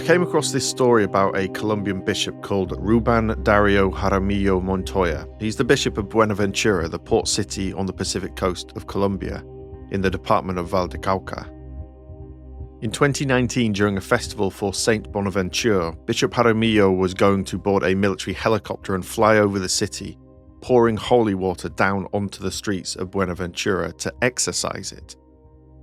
came across this story about a Colombian bishop called Ruben Dario Jaramillo Montoya. He's the Bishop of Buenaventura, the port city on the Pacific coast of Colombia, in the department of Val de Cauca. In 2019, during a festival for Saint Bonaventure, Bishop Jaramillo was going to board a military helicopter and fly over the city, pouring holy water down onto the streets of Buenaventura to exorcise it.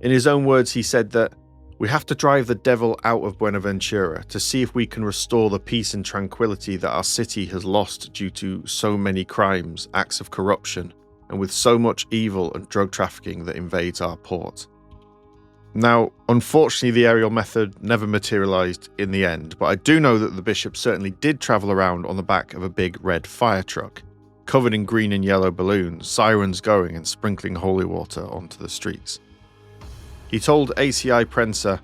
In his own words, he said that, "We have to drive the devil out of Buenaventura to see if we can restore the peace and tranquility that our city has lost due to so many crimes, acts of corruption, and with so much evil and drug trafficking that invades our port." Now, unfortunately, the aerial method never materialised in the end, but I do know that the bishop certainly did travel around on the back of a big red fire truck, covered in green and yellow balloons, sirens going and sprinkling holy water onto the streets. He told ACI Prensa,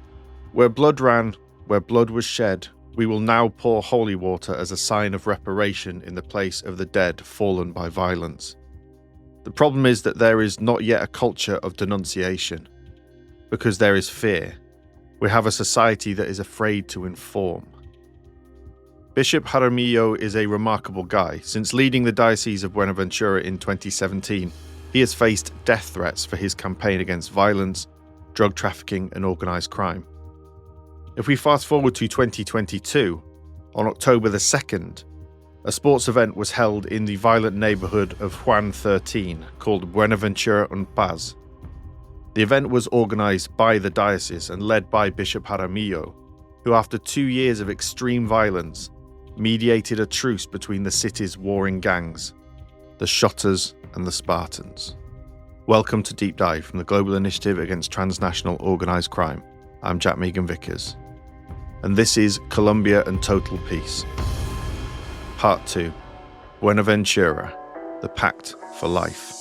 "Where blood ran, where blood was shed, we will now pour holy water as a sign of reparation in the place of the dead fallen by violence. The problem is that there is not yet a culture of denunciation, because there is fear. We have a society that is afraid to inform." Bishop Jaramillo is a remarkable guy. Since leading the Diocese of Buenaventura in 2017, he has faced death threats for his campaign against violence, drug trafficking and organised crime. If we fast forward to 2022, on October the 2nd, a sports event was held in the violent neighbourhood of Juan 13 called Buenaventura en Paz. The event was organised by the diocese and led by Bishop Jaramillo, who after 2 years of extreme violence, mediated a truce between the city's warring gangs, the Shottas and the Spartans. Welcome to Deep Dive from the Global Initiative Against Transnational Organised Crime. I'm Jack Megan-Vickers. And this is Colombia and Total Peace. Part 2. Buenaventura, the Pact for Life.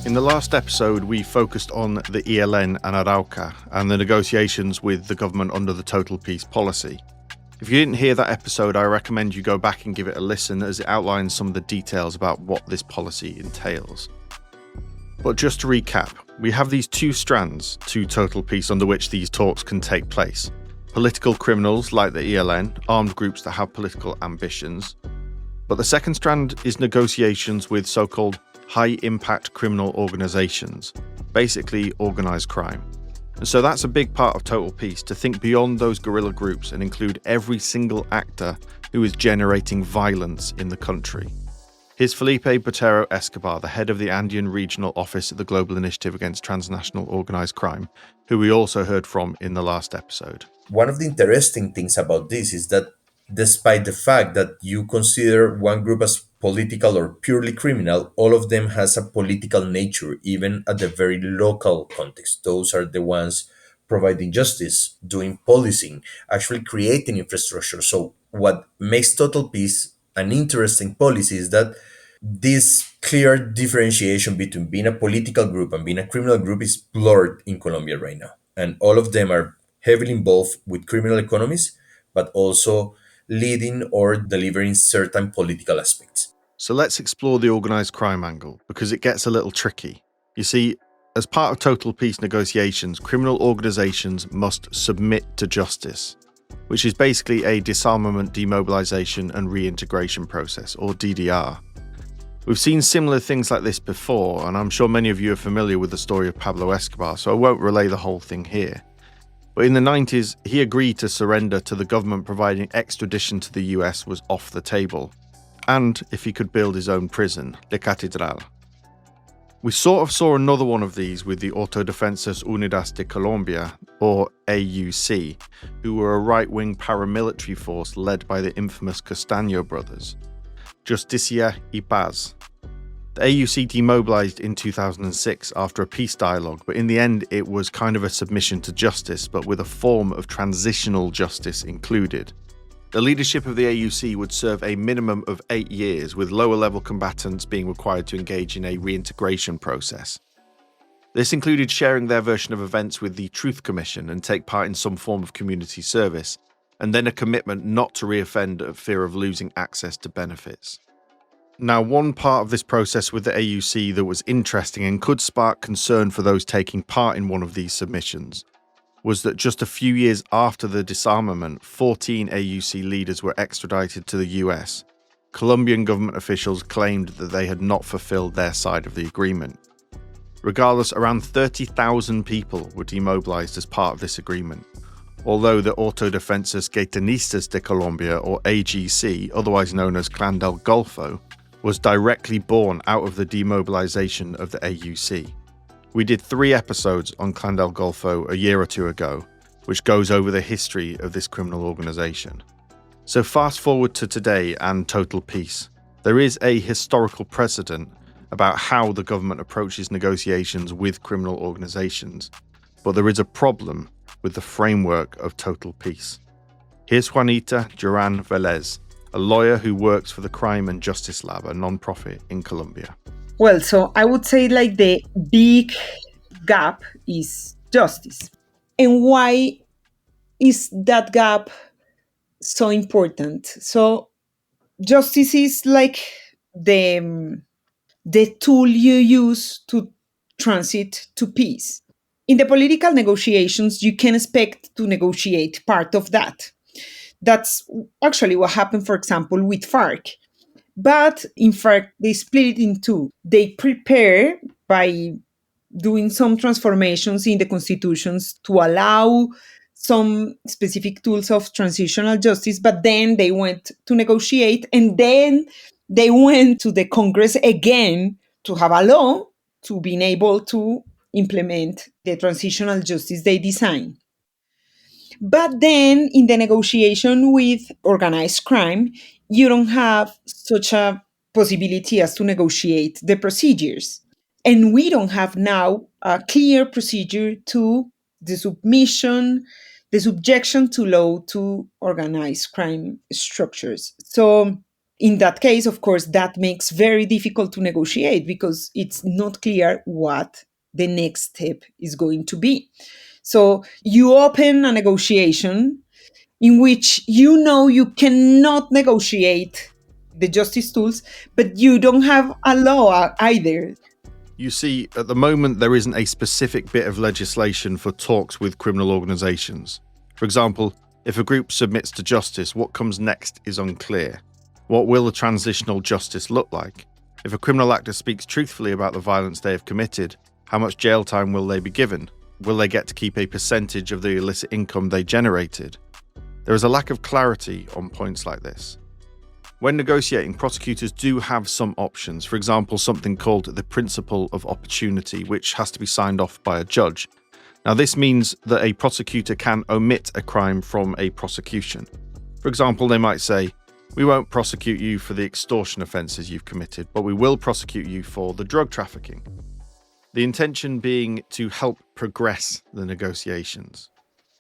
In the last episode, we focused on the ELN and Arauca and the negotiations with the government under the Total Peace policy. If you didn't hear that episode, I recommend you go back and give it a listen as it outlines some of the details about what this policy entails. But just to recap, we have these two strands to Total Peace under which these talks can take place. Political criminals like the ELN, armed groups that have political ambitions. But the second strand is negotiations with so-called high-impact criminal organisations, basically organised crime. And so that's a big part of Total Peace, to think beyond those guerrilla groups and include every single actor who is generating violence in the country. Here's Felipe Botero Escobar, the head of the Andean Regional Office of the Global Initiative Against Transnational Organised Crime, who we also heard from in the last episode. One of the interesting things about this is that despite the fact that you consider one group as political or purely criminal, all of them has a political nature, even at the very local context. Those are the ones providing justice, doing policing, actually creating infrastructure. So what makes Total Peace an interesting policy is that this clear differentiation between being a political group and being a criminal group is blurred in Colombia right now. And all of them are heavily involved with criminal economies, but also leading or delivering certain political aspects. So let's explore the organised crime angle, because it gets a little tricky. You see, as part of Total Peace negotiations, criminal organisations must submit to justice, which is basically a disarmament, demobilisation and reintegration process, or DDR. We've seen similar things like this before, and I'm sure many of you are familiar with the story of Pablo Escobar, so I won't relay the whole thing here. But in the 90s, he agreed to surrender to the government, providing extradition to the US was off the table, and if he could build his own prison, La Catedral. We sort of saw another one of these with the Autodefensas Unidas de Colombia, or AUC, who were a right-wing paramilitary force led by the infamous Castaño brothers. Justicia y Paz. The AUC demobilised in 2006 after a peace dialogue, but in the end it was kind of a submission to justice, but with a form of transitional justice included. The leadership of the AUC would serve a minimum of 8 years, with lower-level combatants being required to engage in a reintegration process. This included sharing their version of events with the Truth Commission and take part in some form of community service, and then a commitment not to reoffend at fear of losing access to benefits. Now, one part of this process with the AUC that was interesting and could spark concern for those taking part in one of these submissions was that just a few years after the disarmament, 14 AUC leaders were extradited to the US. Colombian government officials claimed that they had not fulfilled their side of the agreement. Regardless, around 30,000 people were demobilized as part of this agreement, although the Autodefensas Gaitanistas de Colombia, or AGC, otherwise known as Clan del Golfo, was directly born out of the demobilization of the AUC. We did 3 episodes on Clan del Golfo a year or two ago, which goes over the history of this criminal organization. So fast forward to today and total peace. There is a historical precedent about how the government approaches negotiations with criminal organizations, but there is a problem with the framework of total peace. Here's Juanita Duran Velez, a lawyer who works for the Crime and Justice Lab, a non-profit in Colombia. Well, so I would say like the big gap is justice. And why is that gap so important? So justice is like the tool you use to transit to peace. In the political negotiations, you can expect to negotiate part of that. That's actually what happened, for example, with FARC. But in fact, they split it in two. They prepare by doing some transformations in the constitutions to allow some specific tools of transitional justice, but then they went to negotiate, and then they went to the Congress again to have a law to being able to implement the transitional justice they designed. But then in the negotiation with organized crime, you don't have such a possibility as to negotiate the procedures. And we don't have now a clear procedure to the subjection to law to organized crime structures. So in that case, of course, that makes very difficult to negotiate because it's not clear what the next step is going to be. So you open a negotiation in which you know you cannot negotiate the justice tools, but you don't have a law either. You see, at the moment, there isn't a specific bit of legislation for talks with criminal organizations. For example, if a group submits to justice, what comes next is unclear. What will the transitional justice look like? If a criminal actor speaks truthfully about the violence they have committed, how much jail time will they be given? Will they get to keep a percentage of the illicit income they generated? There is a lack of clarity on points like this. When negotiating, prosecutors do have some options, for example, something called the principle of opportunity, which has to be signed off by a judge. Now, this means that a prosecutor can omit a crime from a prosecution. For example, they might say, "We won't prosecute you for the extortion offences you've committed, but we will prosecute you for the drug trafficking." The intention being to help progress the negotiations.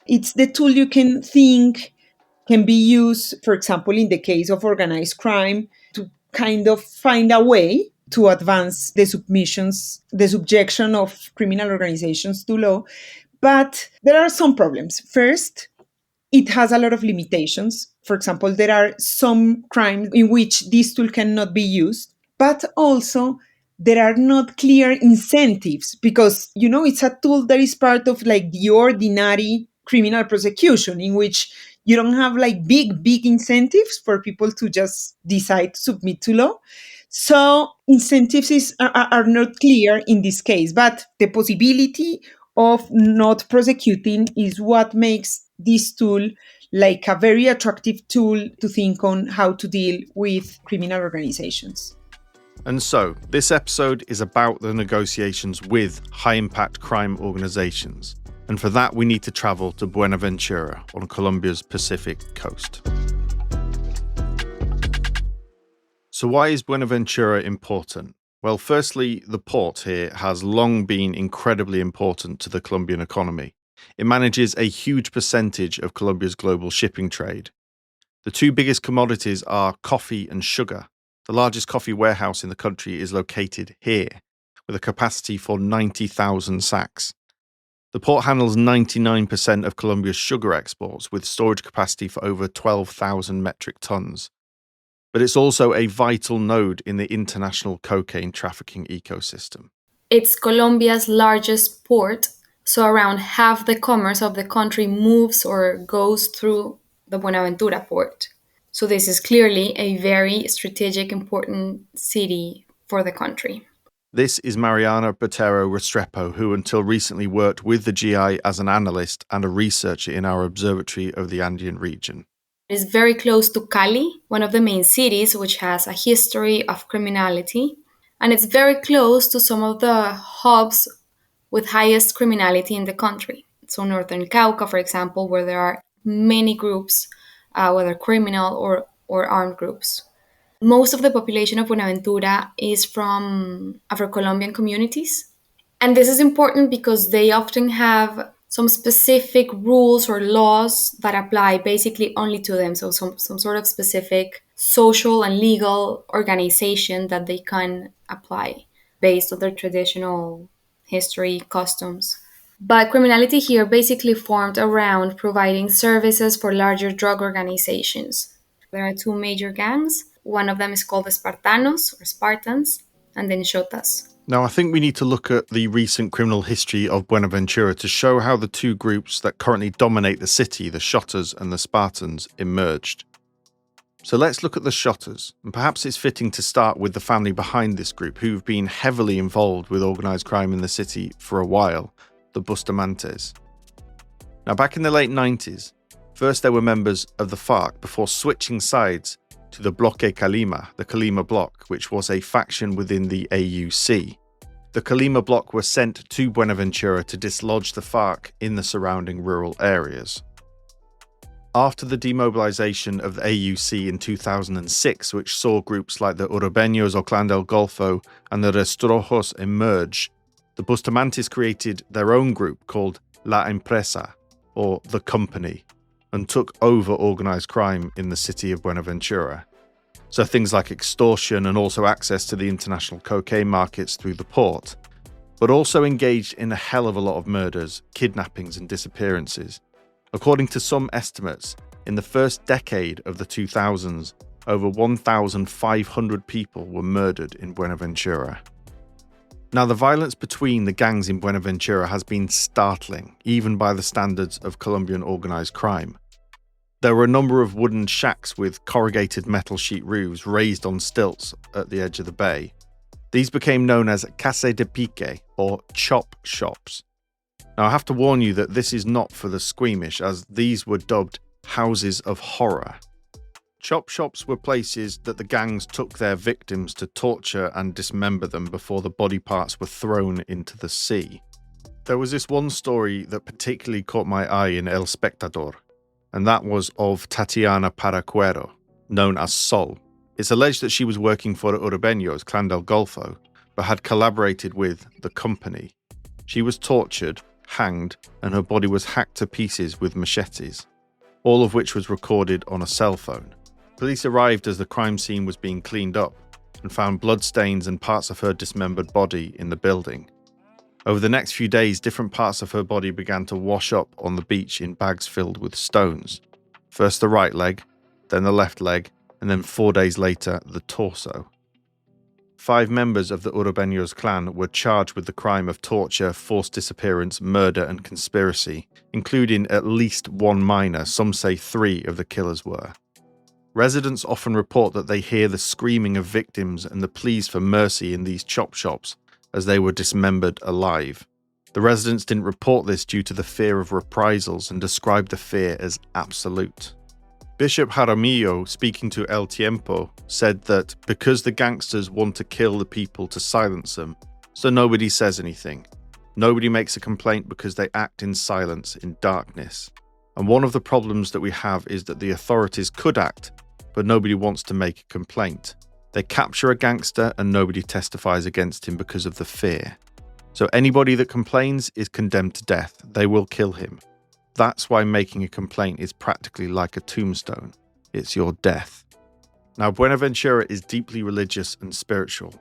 It's the tool you can think can be used, for example, in the case of organized crime, to kind of find a way to advance the subjection of criminal organizations to law. But there are some problems. First, it has a lot of limitations. For example, there are some crimes in which this tool cannot be used, but also there are not clear incentives because, it's a tool that is part of like the ordinary criminal prosecution in which you don't have like big incentives for people to just decide to submit to law. So incentives are not clear in this case, but the possibility of not prosecuting is what makes this tool like a very attractive tool to think on how to deal with criminal organizations. And so, this episode is about the negotiations with high-impact crime organizations. And for that, we need to travel to Buenaventura on Colombia's Pacific coast. So why is Buenaventura important? Well, firstly, the port here has long been incredibly important to the Colombian economy. It manages a huge percentage of Colombia's global shipping trade. The two biggest commodities are coffee and sugar. The largest coffee warehouse in the country is located here, with a capacity for 90,000 sacks. The port handles 99% of Colombia's sugar exports, with storage capacity for over 12,000 metric tons. But it's also a vital node in the international cocaine trafficking ecosystem. It's Colombia's largest port, so around half the commerce of the country moves or goes through the Buenaventura port. So this is clearly a very strategic, important city for the country. This is Mariana Botero Restrepo, who until recently worked with the GI as an analyst and a researcher in our Observatory of the Andean region. It is very close to Cali, one of the main cities which has a history of criminality, and it's very close to some of the hubs with highest criminality in the country. So northern Cauca, for example, where there are many groups, whether criminal or armed groups. Most of the population of Buenaventura is from Afro-Colombian communities. And this is important because they often have some specific rules or laws that apply basically only to them. So some sort of specific social and legal organization that they can apply based on their traditional history, customs. But criminality here basically formed around providing services for larger drug organizations. There are two major gangs. One of them is called the Spartanos or Spartans, and then Shottas. Now, I think we need to look at the recent criminal history of Buenaventura to show how the two groups that currently dominate the city, the Shottas and the Spartans, emerged. So let's look at the Shottas, and perhaps it's fitting to start with the family behind this group, who've been heavily involved with organised crime in the city for a while, the Bustamantes. Now, back in the late 90s, first they were members of the FARC before switching sides to the Bloque Calima, the Calima Bloc, which was a faction within the AUC. The Calima Bloc were sent to Buenaventura to dislodge the FARC in the surrounding rural areas. After the demobilization of the AUC in 2006, which saw groups like the Urbeños or Clan del Golfo and the Rastrojos emerge, the Bustamantes created their own group called La Empresa, or the Company, and took over organised crime in the city of Buenaventura. So things like extortion and also access to the international cocaine markets through the port, but also engaged in a hell of a lot of murders, kidnappings and disappearances. According to some estimates, in the first decade of the 2000s, over 1,500 people were murdered in Buenaventura. Now, the violence between the gangs in Buenaventura has been startling, even by the standards of Colombian organised crime. There were a number of wooden shacks with corrugated metal sheet roofs raised on stilts at the edge of the bay. These became known as Casa de pique, or chop shops. Now, I have to warn you that this is not for the squeamish, as these were dubbed houses of horror. Chop shops were places that the gangs took their victims to torture and dismember them before the body parts were thrown into the sea. There was this one story that particularly caught my eye in El Espectador, and that was of Tatiana Paracuero, known as Sol. It's alleged that she was working for the Urbeños, Clan del Golfo, but had collaborated with the Company. She was tortured, hanged, and her body was hacked to pieces with machetes, all of which was recorded on a cell phone. Police arrived as the crime scene was being cleaned up and found bloodstains and parts of her dismembered body in the building. Over the next few days, different parts of her body began to wash up on the beach in bags filled with stones. First the right leg, then the left leg, and then 4 days later, the torso. 5 members of the Urbeños clan were charged with the crime of torture, forced disappearance, murder, and conspiracy, including at least 1 minor. Some say 3 of the killers were. Residents often report that they hear the screaming of victims and the pleas for mercy in these chop shops as they were dismembered alive. The residents didn't report this due to the fear of reprisals and described the fear as absolute. Bishop Jaramillo, speaking to El Tiempo, said that because the gangsters want to kill the people to silence them, so nobody says anything. Nobody makes a complaint because they act in silence, in darkness. And one of the problems that we have is that the authorities could act, but nobody wants to make a complaint. They capture a gangster and nobody testifies against him because of the fear. So anybody that complains is condemned to death. They will kill him. That's why making a complaint is practically like a tombstone. It's your death. Now, Buenaventura is deeply religious and spiritual.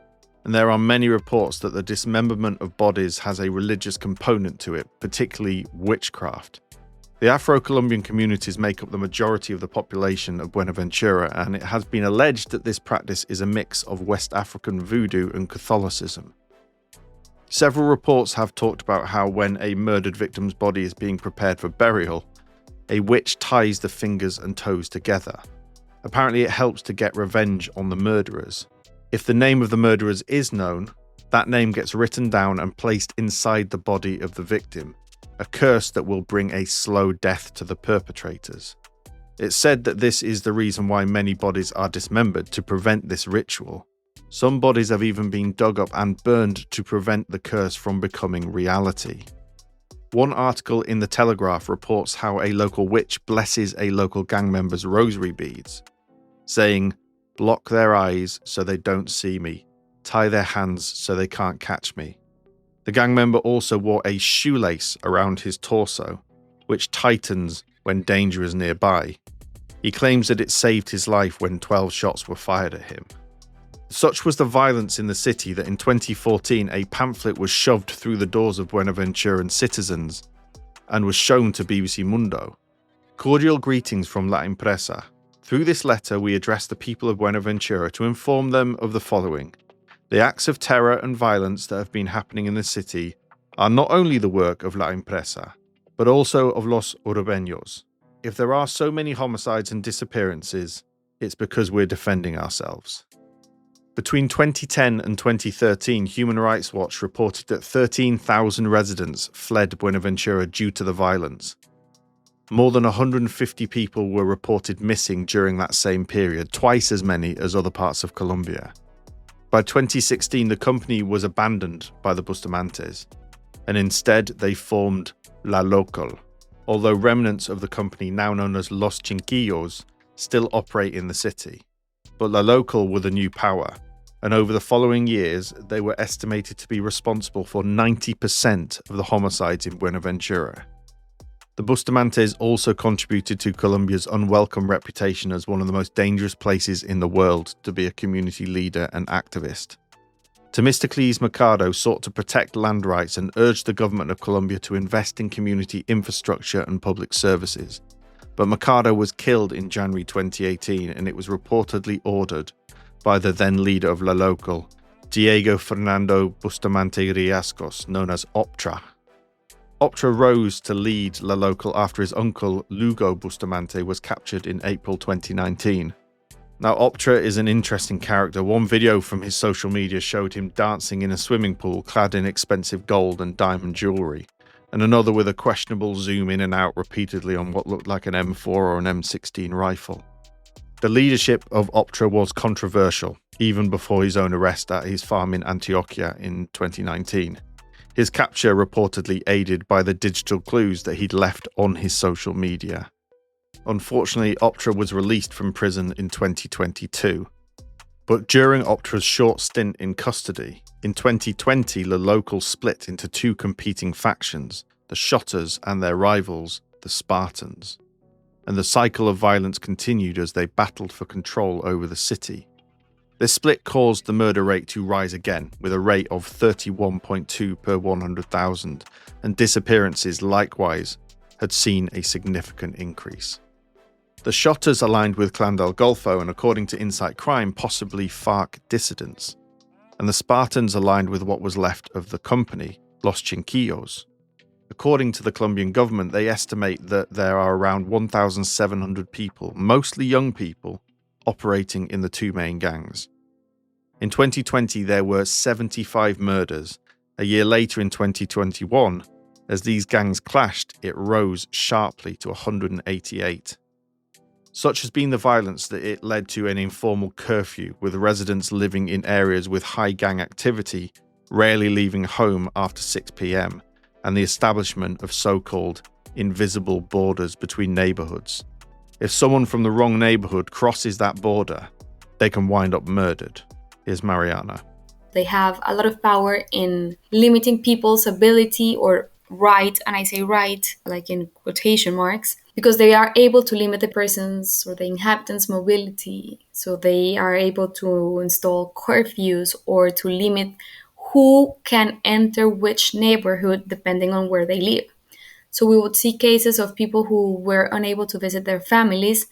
And there are many reports that the dismemberment of bodies has a religious component to it, particularly witchcraft. The Afro-Colombian communities make up the majority of the population of Buenaventura, and it has been alleged that this practice is a mix of West African voodoo and Catholicism. Several reports have talked about how when a murdered victim's body is being prepared for burial, a witch ties the fingers and toes together. Apparently it helps to get revenge on the murderers. If the name of the murderers is known, that name gets written down and placed inside the body of the victim, a curse that will bring a slow death to the perpetrators. It's said that this is the reason why many bodies are dismembered, to prevent this ritual. Some bodies have even been dug up and burned to prevent the curse from becoming reality. One article in The Telegraph reports how a local witch blesses a local gang member's rosary beads, saying, "Block their eyes so they don't see me. Tie their hands so they can't catch me." The gang member also wore a shoelace around his torso, which tightens when danger is nearby. He claims that it saved his life when 12 shots were fired at him. Such was the violence in the city that in 2014 a pamphlet was shoved through the doors of Buenaventuran citizens and was shown to BBC Mundo. Cordial greetings from La Impresa. Through this letter we address the people of Buenaventura to inform them of the following. The acts of terror and violence that have been happening in the city are not only the work of La Impresa, but also of Los Urbeños. If there are so many homicides and disappearances, it's because we're defending ourselves. Between 2010 and 2013, Human Rights Watch reported that 13,000 residents fled Buenaventura due to the violence. More than 150 people were reported missing during that same period, twice as many as other parts of Colombia. By 2016, the company was abandoned by the Bustamantes, and instead they formed La Local, although remnants of the company, now known as Los Chinchillos, still operate in the city. But La Local were the new power, and over the following years, they were estimated to be responsible for 90% of the homicides in Buenaventura. The Bustamantes also contributed to Colombia's unwelcome reputation as one of the most dangerous places in the world to be a community leader and activist. Temístocles Mercado sought to protect land rights and urged the government of Colombia to invest in community infrastructure and public services. But Mercado was killed in January 2018, and it was reportedly ordered by the then leader of La Local, Diego Fernando Bustamante Riascos, known as Optra. Optra rose to lead La Local after his uncle Lugo Bustamante was captured in April 2019. Now, Optra is an interesting character. One video from his social media showed him dancing in a swimming pool clad in expensive gold and diamond jewellery, and another with a questionable zoom in and out repeatedly on what looked like an M4 or an M16 rifle. The leadership of Optra was controversial, even before his own arrest at his farm in Antioquia in 2019. His capture reportedly aided by the digital clues that he'd left on his social media. Unfortunately, Optra was released from prison in 2022. But during Optra's short stint in custody, in 2020 La Local split into two competing factions, the Shottas and their rivals, the Spartans. And the cycle of violence continued as they battled for control over the city. This split caused the murder rate to rise again, with a rate of 31.2 per 100,000, and disappearances likewise had seen a significant increase. The Shottas aligned with Clan del Golfo and, according to Insight Crime, possibly FARC dissidents, and the Spartans aligned with what was left of the company, Los Chinchillos. According to the Colombian government, they estimate that there are around 1,700 people, mostly young people, operating in the two main gangs. In 2020, there were 75 murders. A year later, in 2021, as these gangs clashed, it rose sharply to 188. Such has been the violence that it led to an informal curfew, with residents living in areas with high gang activity rarely leaving home after 6 p.m, and the establishment of so-called invisible borders between neighbourhoods. If someone from the wrong neighbourhood crosses that border, they can wind up murdered. Here's Mariana. They have a lot of power in limiting people's ability or right, and I say right like in quotation marks, because they are able to limit the person's or the inhabitants' mobility. So they are able to install curfews or to limit who can enter which neighborhood depending on where they live. So we would see cases of people who were unable to visit their families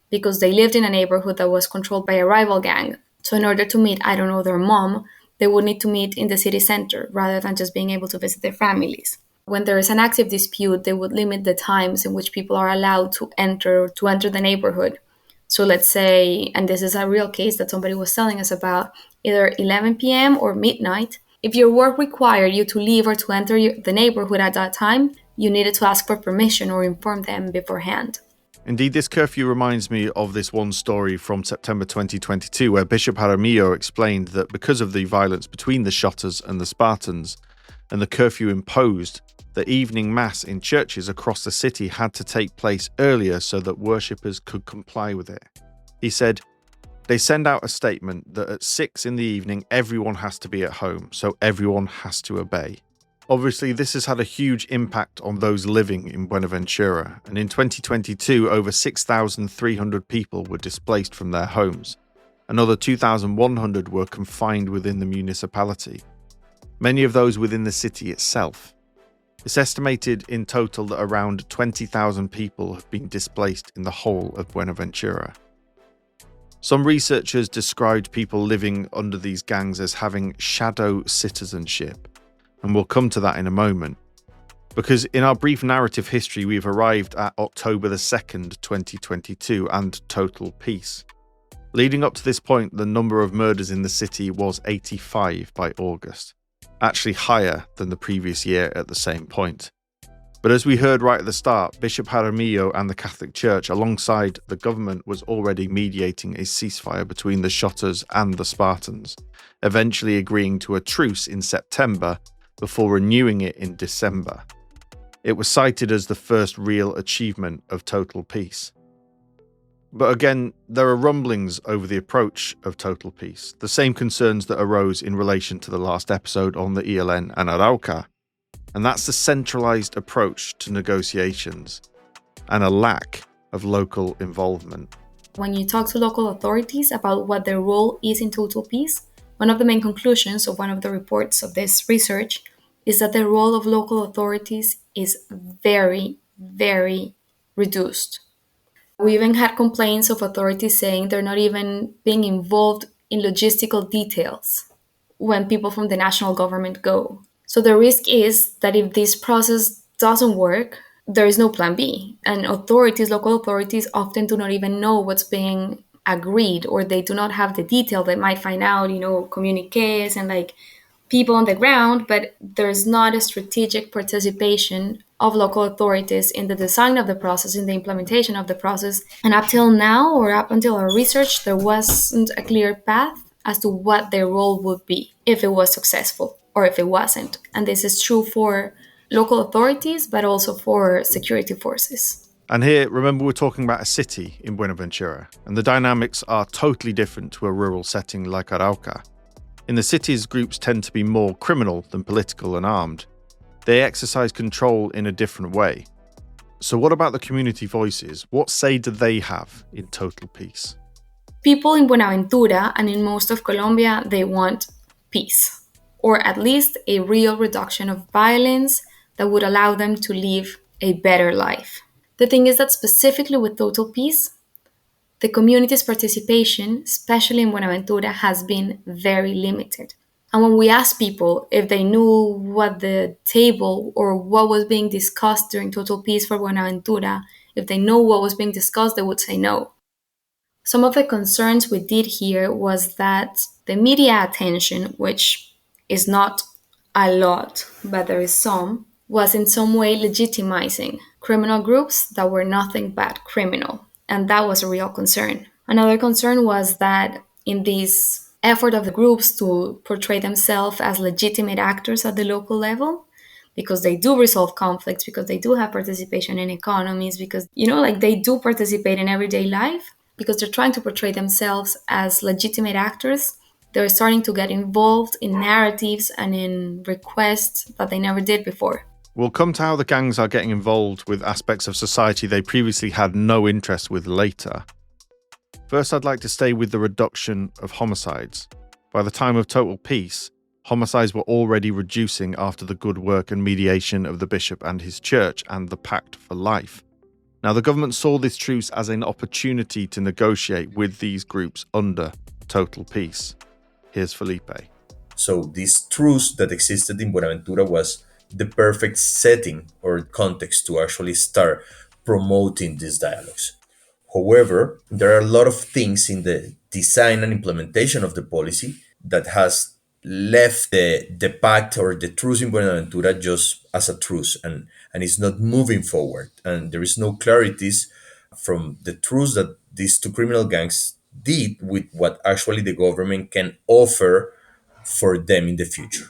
because they lived in a neighborhood that was controlled by a rival gang. So in order to meet, I don't know, their mom, they would need to meet in the city center rather than just being able to visit their families. When there is an active dispute, they would limit the times in which people are allowed to enter the neighborhood. So let's say, and this is a real case that somebody was telling us about, either 11 p.m. or midnight. If your work required you to leave or to enter the neighborhood at that time, you needed to ask for permission or inform them beforehand. Indeed, this curfew reminds me of this one story from September 2022, where Bishop Jaramillo explained that because of the violence between the Shottas and the Spartans, and the curfew imposed, the evening mass in churches across the city had to take place earlier so that worshippers could comply with it. He said, "They send out a statement that at 6 in the evening everyone has to be at home, so everyone has to obey." Obviously, this has had a huge impact on those living in Buenaventura, and in 2022, over 6,300 people were displaced from their homes. Another 2,100 were confined within the municipality, many of those within the city itself. It's estimated in total that around 20,000 people have been displaced in the whole of Buenaventura. Some researchers described people living under these gangs as having shadow citizenship, and we'll come to that in a moment. Because in our brief narrative history, we've arrived at October the 2nd, 2022, and total peace. Leading up to this point, the number of murders in the city was 85 by August, actually higher than the previous year at the same point. But as we heard right at the start, Bishop Jaramillo and the Catholic Church, alongside the government, was already mediating a ceasefire between the Shottas and the Spartans, eventually agreeing to a truce in September before renewing it in December. It was cited as the first real achievement of total peace. But again, there are rumblings over the approach of total peace, the same concerns that arose in relation to the last episode on the ELN and Arauca, and that's the centralized approach to negotiations and a lack of local involvement. When you talk to local authorities about what their role is in total peace, one of the main conclusions of one of the reports of this research is that the role of local authorities is very, very reduced. We even had complaints of authorities saying they're not even being involved in logistical details when people from the national government go. So the risk is that if this process doesn't work, there is no plan B. And local authorities often do not even know what's being agreed, or they do not have the detail. They might find out, communiques and people on the ground, but there's not a strategic participation of local authorities in the design of the process, in the implementation of the process. And up till now, or up until our research, there wasn't a clear path as to what their role would be if it was successful or if it wasn't. And this is true for local authorities, but also for security forces. And here, remember, we're talking about a city in Buenaventura, and the dynamics are totally different to a rural setting like Arauca. In the cities, groups tend to be more criminal than political and armed. They exercise control in a different way. So what about the community voices? What say do they have in total peace? People in Buenaventura and in most of Colombia, they want peace, or at least a real reduction of violence that would allow them to live a better life. The thing is that specifically with total peace, the community's participation, especially in Buenaventura, has been very limited. And when we asked people if they knew what the table or what was being discussed during total peace for Buenaventura, if they know what was being discussed, they would say no. Some of the concerns we did hear was that the media attention, which is not a lot, but there is some, was in some way legitimizing criminal groups that were nothing but criminal. And that was a real concern. Another concern was that in this effort of the groups to portray themselves as legitimate actors at the local level, because they do resolve conflicts, because they do have participation in economies, because, they do participate in everyday life, because they're trying to portray themselves as legitimate actors, they're starting to get involved in narratives and in requests that they never did before. We'll come to how the gangs are getting involved with aspects of society they previously had no interest with later. First, I'd like to stay with the reduction of homicides. By the time of total peace, homicides were already reducing after the good work and mediation of the bishop and his church and the Pact for Life. Now, the government saw this truce as an opportunity to negotiate with these groups under total peace. Here's Felipe. So this truce that existed in Buenaventura was the perfect setting or context to actually start promoting these dialogues. However, there are a lot of things in the design and implementation of the policy that has left the pact or the truce in Buenaventura just as a truce and is not moving forward. And there is no clarities from the truce that these two criminal gangs did with what actually the government can offer for them in the future.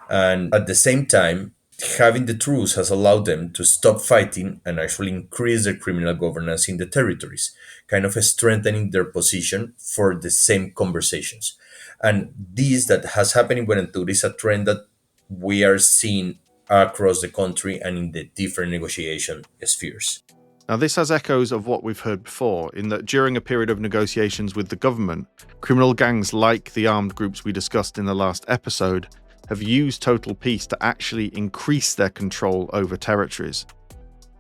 And at the same time, having the truce has allowed them to stop fighting and actually increase their criminal governance in the territories, kind of strengthening their position for the same conversations. And this that has happened in Buenaventura is a trend that we are seeing across the country and in the different negotiation spheres. Now, this has echoes of what we've heard before, in that during a period of negotiations with the government, criminal gangs like the armed groups we discussed in the last episode have used total peace to actually increase their control over territories.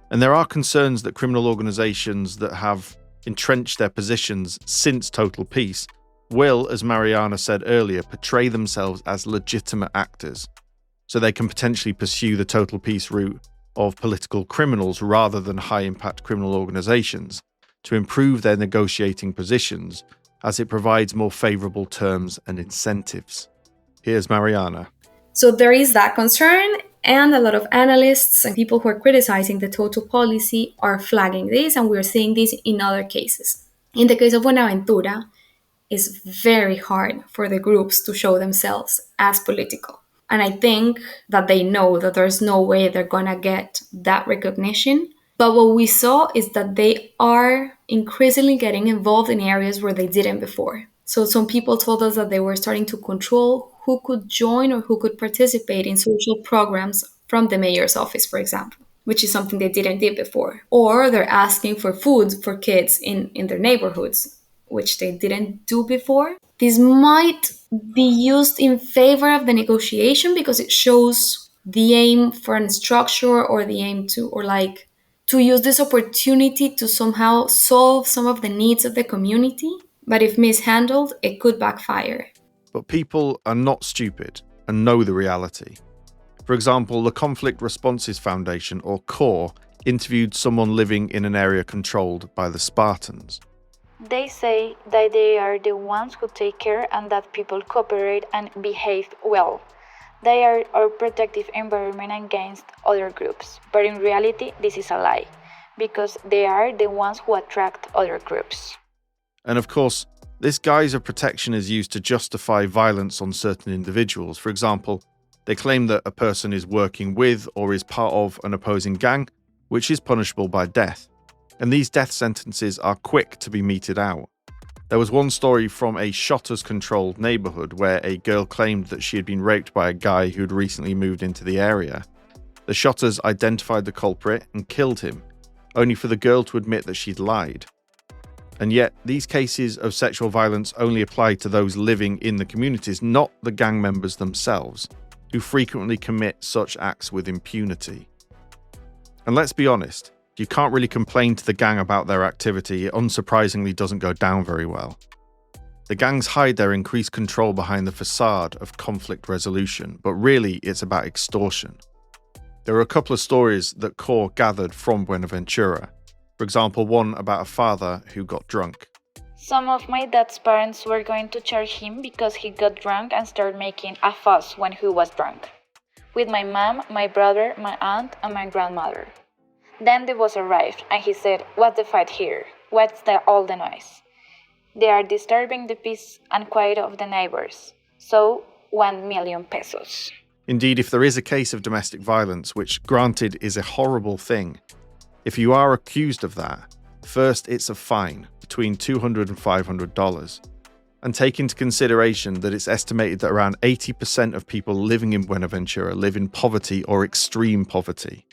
And there are concerns that criminal organizations that have entrenched their positions since total peace will, as Mariana said earlier, portray themselves as legitimate actors, so they can potentially pursue the total peace route of political criminals rather than high-impact criminal organizations to improve their negotiating positions as it provides more favorable terms and incentives. Here's Mariana. So there is that concern, and a lot of analysts and people who are criticizing the total policy are flagging this, and we're seeing this in other cases. In the case of Buenaventura, it's very hard for the groups to show themselves as political. And I think that they know that there's no way they're going to get that recognition. But what we saw is that they are increasingly getting involved in areas where they didn't before. So some people told us that they were starting to control who could join or who could participate in social programs from the mayor's office, for example, which is something they didn't do before. Or they're asking for food for kids in their neighborhoods, which they didn't do before. This might be used in favor of the negotiation because it shows the aim for a structure or the aim to use this opportunity to somehow solve some of the needs of the community. But if mishandled, it could backfire. But people are not stupid and know the reality. For example, the Conflict Responses Foundation, or CORE, interviewed someone living in an area controlled by the Spartans. They say that they are the ones who take care and that people cooperate and behave well. They are our protective environment against other groups. But in reality, this is a lie, because they are the ones who attract other groups. And of course, this guise of protection is used to justify violence on certain individuals. For example, they claim that a person is working with or is part of an opposing gang, which is punishable by death. And these death sentences are quick to be meted out. There was one story from a Shottas-controlled neighborhood where a girl claimed that she had been raped by a guy who'd recently moved into the area. The Shottas identified the culprit and killed him, only for the girl to admit that she'd lied. And yet, these cases of sexual violence only apply to those living in the communities, not the gang members themselves, who frequently commit such acts with impunity. And let's be honest, you can't really complain to the gang about their activity. It unsurprisingly doesn't go down very well. The gangs hide their increased control behind the facade of conflict resolution, but really it's about extortion. There are a couple of stories that CORE gathered from Buenaventura. For example, one about a father who got drunk. Some of my dad's parents were going to charge him because he got drunk and started making a fuss when he was drunk. With my mom, my brother, my aunt, and my grandmother. Then the boss arrived and he said, "What's the fight here? What's all the noise? They are disturbing the peace and quiet of the neighbors. So, 1 million pesos. Indeed, if there is a case of domestic violence, which granted is a horrible thing, if you are accused of that, first it's a fine between $200 and $500. And take into consideration that it's estimated that around 80% of people living in Buenaventura live in poverty or extreme poverty.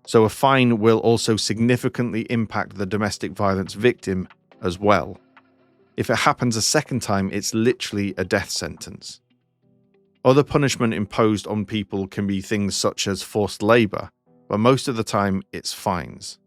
So a fine will also significantly impact the domestic violence victim as well. If it happens a second time, it's literally a death sentence. Other punishment imposed on people can be things such as forced labour, but most of the time it's fines.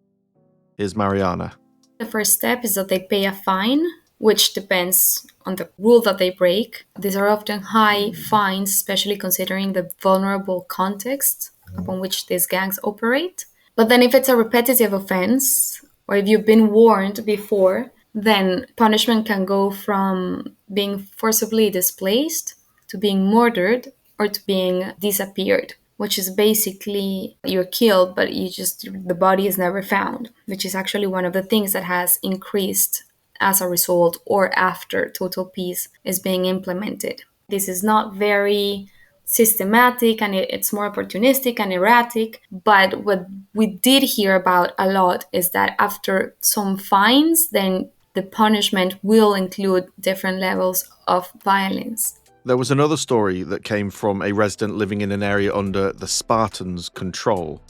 Here's Mariana. The first step is that they pay a fine, which depends on the rule that they break. These are often high fines, especially considering the vulnerable context upon which these gangs operate. But then if it's a repetitive offense, or if you've been warned before, then punishment can go from being forcibly displaced to being murdered or to being disappeared, which is basically you're killed, but the body is never found, which is actually one of the things that has increased as a result or after total peace is being implemented. This is not very systematic and it's more opportunistic and erratic, but what we did hear about a lot is that after some fines, then the punishment will include different levels of violence. There was another story that came from a resident living in an area under the Spartans' control.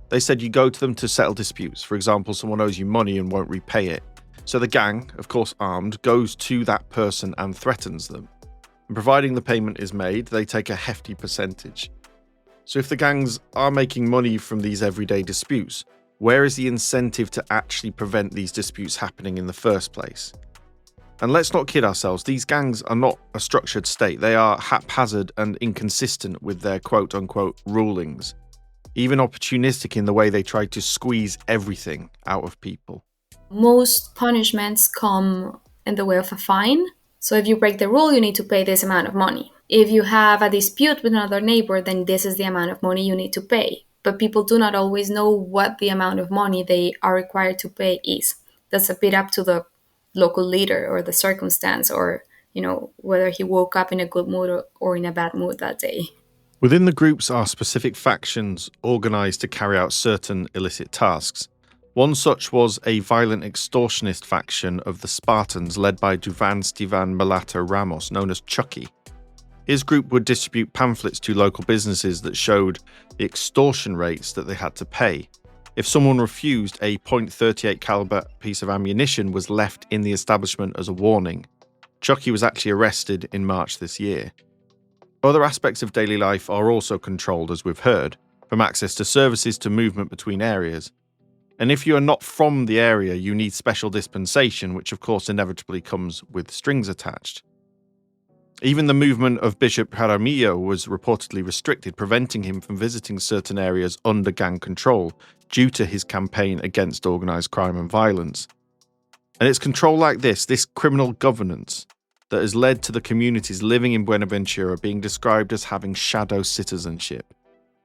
They said you go to them to settle disputes. For example, someone owes you money and won't repay it. So the gang, of course armed, goes to that person and threatens them. And providing the payment is made, they take a hefty percentage. So if the gangs are making money from these everyday disputes, where is the incentive to actually prevent these disputes happening in the first place? And let's not kid ourselves, these gangs are not a structured state. They are haphazard and inconsistent with their quote-unquote rulings, even opportunistic in the way they try to squeeze everything out of people. Most punishments come in the way of a fine. So if you break the rule, you need to pay this amount of money. If you have a dispute with another neighbor, then this is the amount of money you need to pay. But people do not always know what the amount of money they are required to pay is. That's a bit up to the local leader or the circumstance or, whether he woke up in a good mood or in a bad mood that day. Within the groups are specific factions organised to carry out certain illicit tasks. One such was a violent extortionist faction of the Spartans led by Duvan Stivan Malata Ramos, known as Chucky. His group would distribute pamphlets to local businesses that showed the extortion rates that they had to pay. If someone refused, a .38 caliber piece of ammunition was left in the establishment as a warning. Chucky was actually arrested in March this year. Other aspects of daily life are also controlled, as we've heard, from access to services to movement between areas. And if you are not from the area, you need special dispensation, which of course inevitably comes with strings attached. Even the movement of Bishop Jaramillo was reportedly restricted, preventing him from visiting certain areas under gang control due to his campaign against organised crime and violence. And it's control like this criminal governance, that has led to the communities living in Buenaventura being described as having shadow citizenship.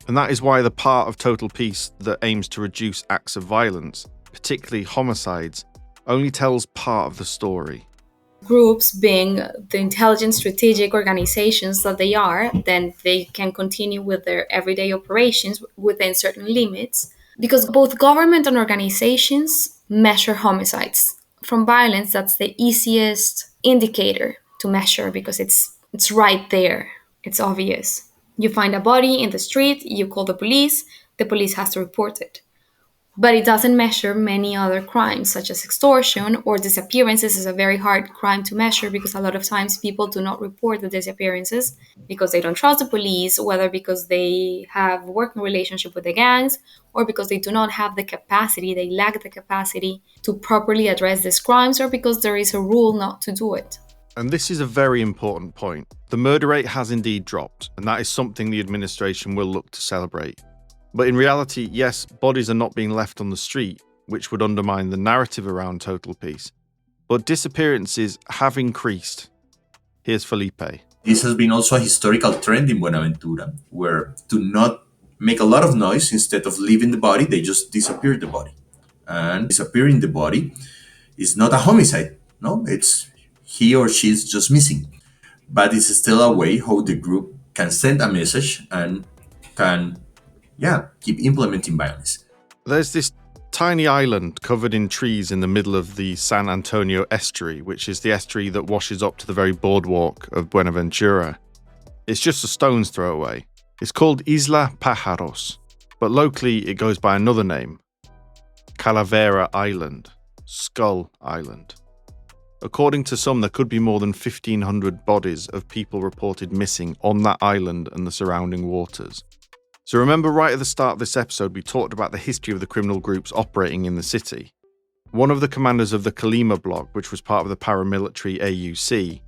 And that is why the part of Total Peace that aims to reduce acts of violence, particularly homicides, only tells part of the story. Groups being the intelligent strategic organizations that they are, then they can continue with their everyday operations within certain limits, because both government and organizations measure homicides. From violence, that's the easiest indicator to measure because it's right there. It's obvious. You find a body in the street, you call the police has to report it. But it doesn't measure many other crimes, such as extortion or disappearances is a very hard crime to measure because a lot of times people do not report the disappearances because they don't trust the police, whether because they have a working relationship with the gangs or because they do not have the capacity, they lack the capacity to properly address these crimes or because there is a rule not to do it. And this is a very important point. The murder rate has indeed dropped, and that is something the administration will look to celebrate. But in reality, yes, bodies are not being left on the street, which would undermine the narrative around Total Peace. But disappearances have increased. Here's Felipe. This has been also a historical trend in Buenaventura, where to not make a lot of noise, instead of leaving the body, they just disappear the body. And disappearing the body is not a homicide, no? It's he or she is just missing. But it's still a way how the group can send a message and can keep implementing violence. There's this tiny island covered in trees in the middle of the San Antonio estuary, which is the estuary that washes up to the very boardwalk of Buenaventura. It's just a stone's throw away. It's called Isla Pájaros, but locally it goes by another name, Calavera Island, Skull Island. According to some, there could be more than 1,500 bodies of people reported missing on that island and the surrounding waters. So remember right at the start of this episode, we talked about the history of the criminal groups operating in the city. One of the commanders of the Colima bloc, which was part of the paramilitary AUC,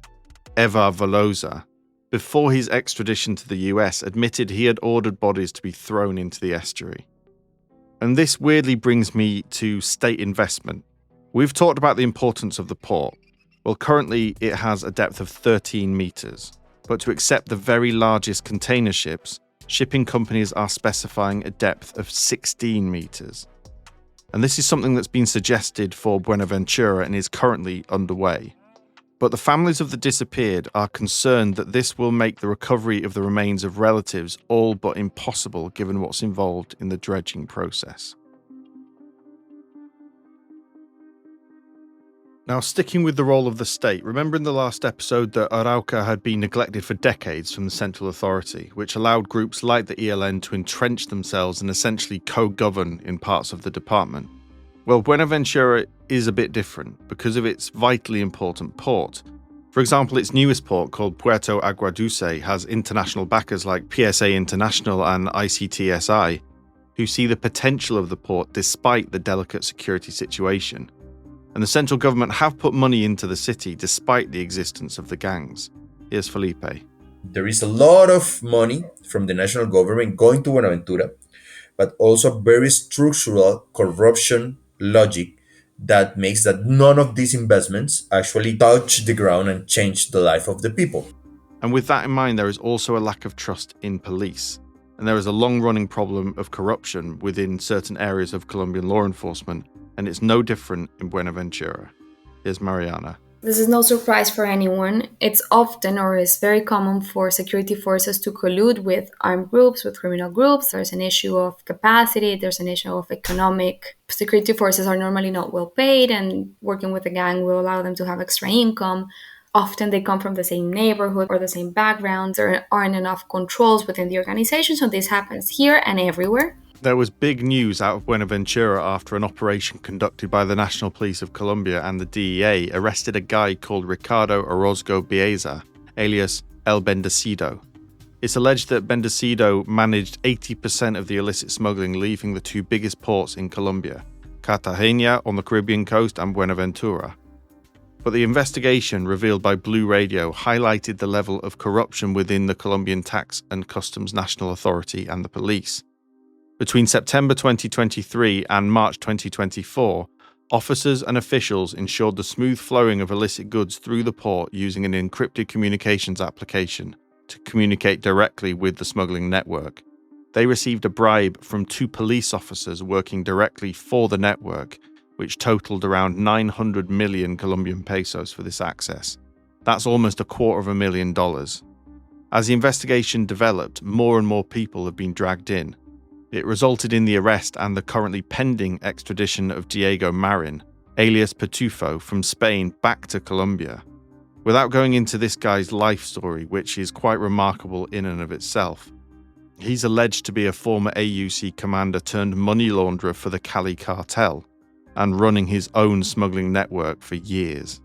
Eva Velosa, before his extradition to the US, admitted he had ordered bodies to be thrown into the estuary. And this weirdly brings me to state investment. We've talked about the importance of the port. Well, currently it has a depth of 13 meters, but to accept the very largest container ships, shipping companies are specifying a depth of 16 meters. And this is something that's been suggested for Buenaventura and is currently underway. But the families of the disappeared are concerned that this will make the recovery of the remains of relatives all but impossible given what's involved in the dredging process. Now, sticking with the role of the state, remember in the last episode that Arauca had been neglected for decades from the central authority, which allowed groups like the ELN to entrench themselves and essentially co-govern in parts of the department. Well, Buenaventura is a bit different because of its vitally important port. For example, its newest port, called Puerto Aguadulce, has international backers like PSA International and ICTSI, who see the potential of the port despite the delicate security situation. And the central government have put money into the city despite the existence of the gangs. Here's Felipe. There is a lot of money from the national government going to Buenaventura, but also very structural corruption logic that makes that none of these investments actually touch the ground and change the life of the people. And with that in mind, there is also a lack of trust in police. And there is a long-running problem of corruption within certain areas of Colombian law enforcement, and it's no different in Buenaventura. Here's Mariana. This is no surprise for anyone. It's often or is very common for security forces to collude with armed groups, with criminal groups. There's an issue of capacity, there's an issue of economic. Security forces are normally not well paid, and working with a gang will allow them to have extra income. Often they come from the same neighborhood or the same background. There aren't enough controls within the organization, so this happens here and everywhere. There was big news out of Buenaventura after an operation conducted by the National Police of Colombia and the DEA arrested a guy called Ricardo Orozco Bieza, alias El Bendecido. It's alleged that Bendecido managed 80% of the illicit smuggling leaving the two biggest ports in Colombia, Cartagena on the Caribbean coast and Buenaventura. But the investigation revealed by Blue Radio highlighted the level of corruption within the Colombian Tax and Customs National Authority and the police. Between September 2023 and March 2024, officers and officials ensured the smooth flowing of illicit goods through the port using an encrypted communications application to communicate directly with the smuggling network. They received a bribe from 2 police officers working directly for the network, which totaled around 900 million Colombian pesos for this access. That's almost $250,000. As the investigation developed, more and more people have been dragged in. It resulted in the arrest and the currently pending extradition of Diego Marin, alias Pitufo, from Spain back to Colombia. Without going into this guy's life story, which is quite remarkable in and of itself, he's alleged to be a former AUC commander turned money launderer for the Cali cartel and running his own smuggling network for years.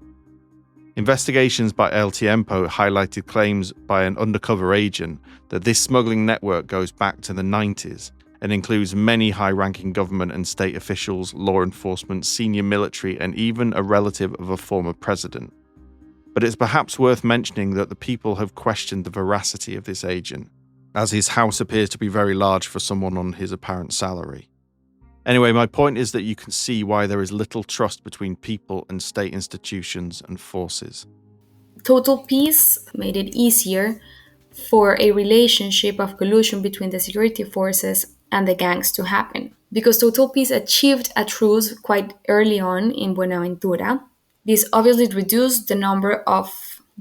Investigations by El Tiempo highlighted claims by an undercover agent that this smuggling network goes back to the 90s and includes many high-ranking government and state officials, law enforcement, senior military, and even a relative of a former president. But it's perhaps worth mentioning that the people have questioned the veracity of this agent, as his house appears to be very large for someone on his apparent salary. Anyway, my point is that you can see why there is little trust between people and state institutions and forces. Total peace made it easier for a relationship of collusion between the security forces and the gangs to happen. Because Total Peace achieved a truce quite early on in Buenaventura, this obviously reduced the number of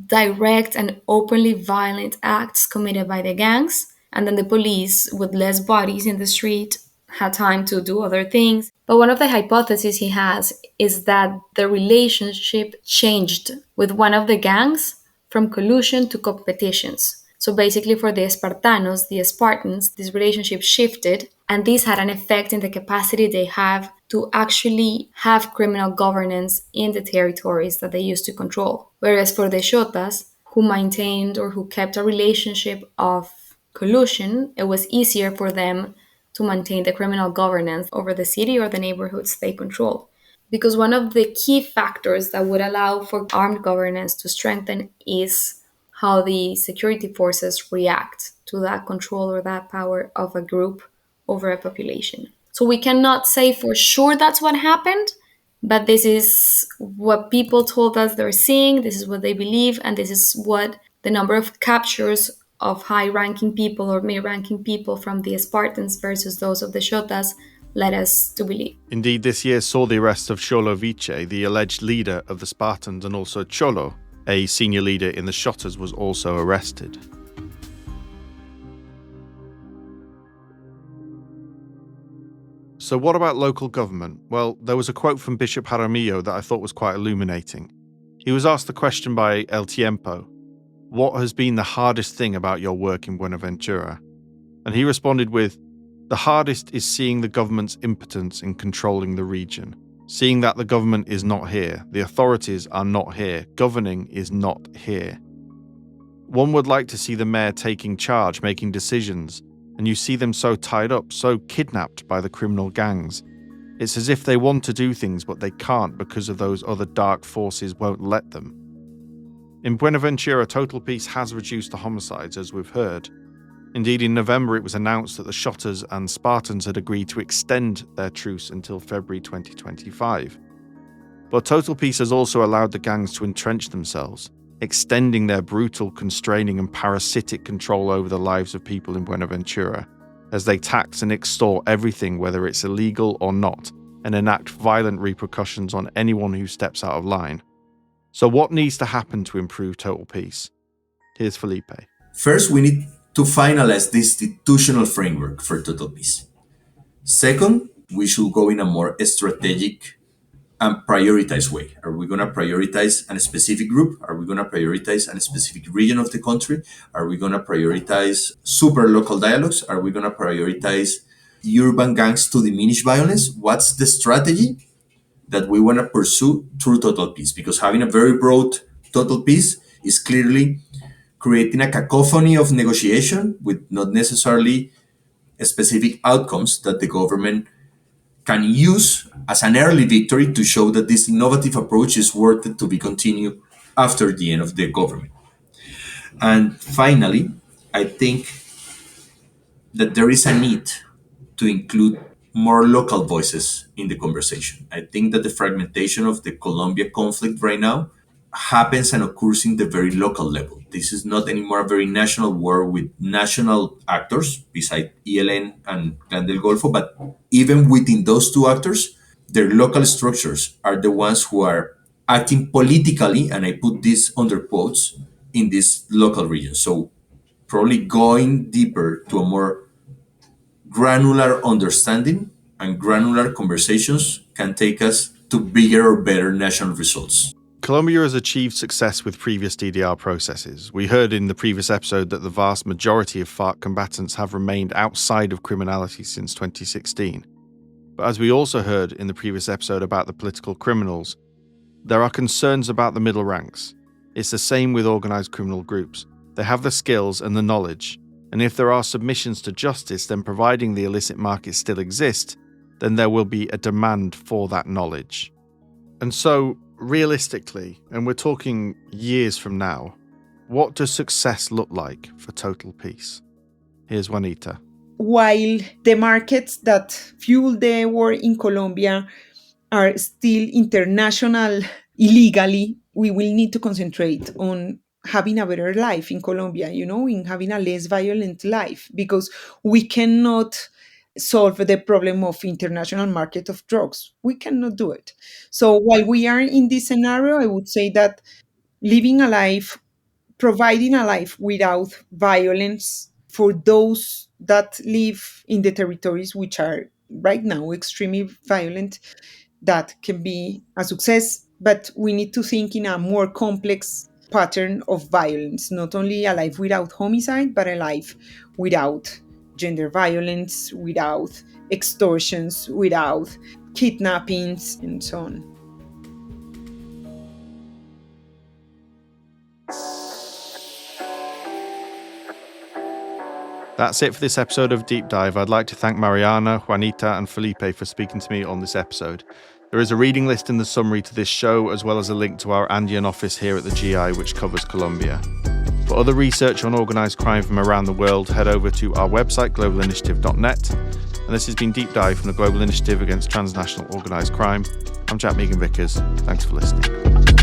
direct and openly violent acts committed by the gangs, and then the police, with less bodies in the street, had time to do other things. But one of the hypotheses he has is that the relationship changed with one of the gangs from collusion to competitions. So basically, for the Espartanos, the Spartans, this relationship shifted, and this had an effect in the capacity they have to actually have criminal governance in the territories that they used to control. Whereas for the Shottas, who maintained or who kept a relationship of collusion, it was easier for them to maintain the criminal governance over the city or the neighborhoods they control. Because one of the key factors that would allow for armed governance to strengthen is how the security forces react to that control or that power of a group over a population. So we cannot say for sure that's what happened, but this is what people told us they're seeing, this is what they believe, and this is what the number of captures of high-ranking people or mid-ranking people from the Spartans versus those of the Shottas led us to believe. Indeed, this year saw the arrest of Vice, the alleged leader of the Spartans, and also Cholo, a senior leader in the Shottas, was also arrested. So what about local government? Well, there was a quote from Bishop Jaramillo that I thought was quite illuminating. He was asked the question by El Tiempo, what has been the hardest thing about your work in Buenaventura? And he responded with, the hardest is seeing the government's impotence in controlling the region, seeing that the government is not here, the authorities are not here, governing is not here. One would like to see the mayor taking charge, making decisions, and you see them so tied up, so kidnapped by the criminal gangs. It's as if they want to do things, but they can't because of those other dark forces won't let them. In Buenaventura, total peace has reduced the homicides, as we've heard. Indeed, in November, it was announced that the Shottas and Spartans had agreed to extend their truce until February 2025. But total peace has also allowed the gangs to entrench themselves, extending their brutal, constraining and parasitic control over the lives of people in Buenaventura, as they tax and extort everything, whether it's illegal or not, and enact violent repercussions on anyone who steps out of line. So what needs to happen to improve total peace? Here's Felipe. First, we need to finalize the institutional framework for total peace. Second, we should go in a more strategic and prioritized way. Are we going to prioritize a specific group? Are we going to prioritize a specific region of the country? Are we going to prioritize super local dialogues? Are we going to prioritize urban gangs to diminish violence? What's the strategy that we want to pursue through total peace? Because having a very broad total peace is clearly creating a cacophony of negotiation with not necessarily specific outcomes that the government can use as an early victory to show that this innovative approach is worth it to be continued after the end of the government. And finally, I think that there is a need to include more local voices in the conversation. I think that the fragmentation of the Colombia conflict right now happens and occurs in the very local level. This is not anymore a very national war with national actors beside ELN and Clan del Golfo, but even within those two actors, their local structures are the ones who are acting politically, and I put this under quotes, in this local region. So probably going deeper to a more granular understanding and granular conversations can take us to bigger or better national results. Colombia has achieved success with previous DDR processes. We heard in the previous episode that the vast majority of FARC combatants have remained outside of criminality since 2016. But as we also heard in the previous episode about the political criminals, there are concerns about the middle ranks. It's the same with organized criminal groups. They have the skills and the knowledge, and if there are submissions to justice, then providing the illicit market still exists, then there will be a demand for that knowledge. And so, realistically, and we're talking years from now, what does success look like for total peace? Here's Juanita. While the markets that fuel the war in Colombia are still international illegally, we will need to concentrate on having a better life in Colombia, in having a less violent life, because we cannot solve the problem of international market of drugs. We cannot do it. So while we are in this scenario, I would say that living a life, providing a life without violence for those that live in the territories which are right now extremely violent, that can be a success. But we need to think in a more complex pattern of violence, not only a life without homicide, but a life without gender violence, without extortions, without kidnappings, and so on. That's it for this episode of Deep Dive. I'd like to thank Mariana, Juanita, and Felipe for speaking to me on this episode. There is a reading list in the summary to this show, as well as a link to our Andean office here at the GI, which covers Colombia. For other research on organised crime from around the world, head over to our website, globalinitiative.net. And this has been Deep Dive from the Global Initiative Against Transnational Organised Crime. I'm Jack Megan-Vickers. Thanks for listening.